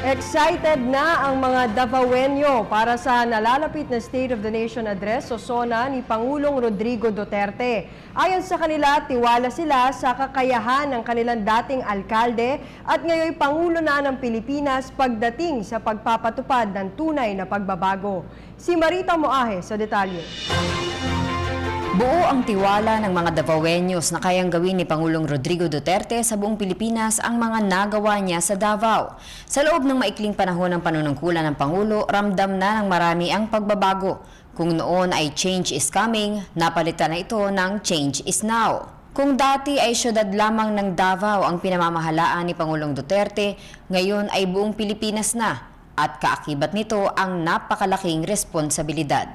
Excited na ang mga Davaoenyo para sa nalalapit na State of the Nation Address o SONA ni Pangulong Rodrigo Duterte. Ayon sa kanila, tiwala sila sa kakayahan ng kanilang dating alkalde at ngayon Pangulo na ng Pilipinas pagdating sa pagpapatupad ng tunay na pagbabago. Si Marita Moahe sa detalye. Buo ang tiwala ng mga Davaoenyos na kayang gawin ni Pangulong Rodrigo Duterte sa buong Pilipinas ang mga nagawa niya sa Davao. Sa loob ng maikling panahon ng panunungkulan ng Pangulo, ramdam na ng marami ang pagbabago. Kung noon ay change is coming, napalitan na ito ng change is now. Kung dati ay syudad lamang ng Davao ang pinamamahalaan ni Pangulong Duterte, ngayon ay buong Pilipinas na at kaakibat nito ang napakalaking responsibilidad.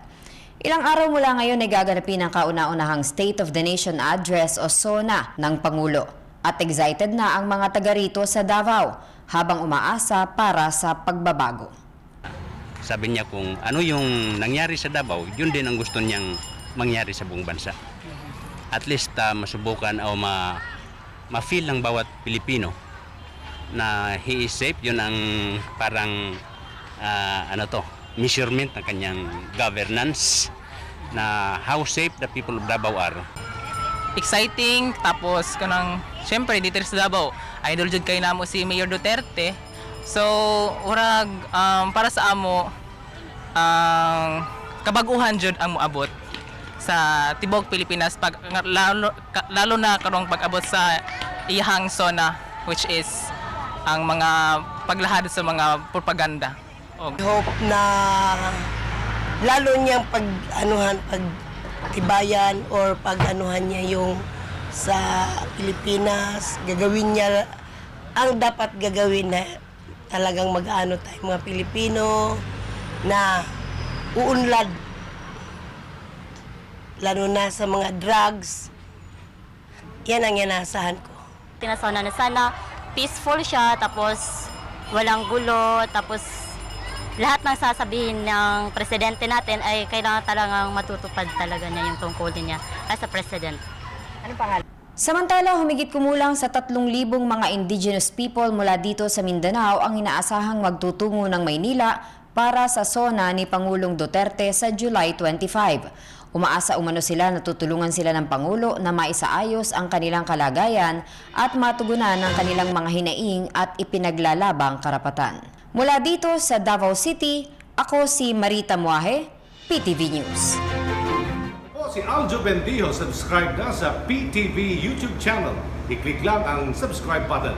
Ilang araw mula ngayon ay gaganapin ang kauna-unahang State of the Nation Address o SONA ng Pangulo. At excited na ang mga taga rito sa Davao habang umaasa para sa pagbabago. Sabi niya kung ano yung nangyari sa Davao, yun din ang gusto niyang mangyari sa buong bansa. At least masubukan o ma-feel ng bawat Pilipino na he is safe. Yun ang parang measurement ng kanyang governance na how safe the people of Davao are. Exciting, tapos kanang syempre dito sa Davao idol jud kay namo si Mayor Duterte, so urag para sa amo kabaguhan jud ang moabot sa tibok Pilipinas pag lalo na karong pag-abot sa iyahang SONA, which is ang mga paglahad sa mga propaganda. Hope na lalo niyang pagtibayan or pag-anuhan niya yung sa Pilipinas, gagawin niya ang dapat gagawin na talagang mag-ano tayo mga Pilipino na uunlad lalo na sa mga drugs. Yan ang inasahan ko. Tinasawna na sana peaceful siya, tapos walang gulo, tapos lahat ng sasabihin ng presidente natin ay kailangan talagang matutupad talaga niya yung tungkulin niya as a president. Anong pangalan? Samantala, humigit kumulang sa 3,000 mga indigenous people mula dito sa Mindanao ang inaasahang magtutungo ng Maynila para sa SONA ni Pangulong Duterte sa July 25. Umaasa umano sila na tutulungan sila ng Pangulo na maisaayos ang kanilang kalagayan at matugunan ang kanilang mga hinaing at ipinaglalabang karapatan. Mula dito sa Davao City, ako si Marita Moahe, PTV News. Ako si Aljo Bendijo, subscribe na sa PTV YouTube channel. I-click lang ang subscribe button.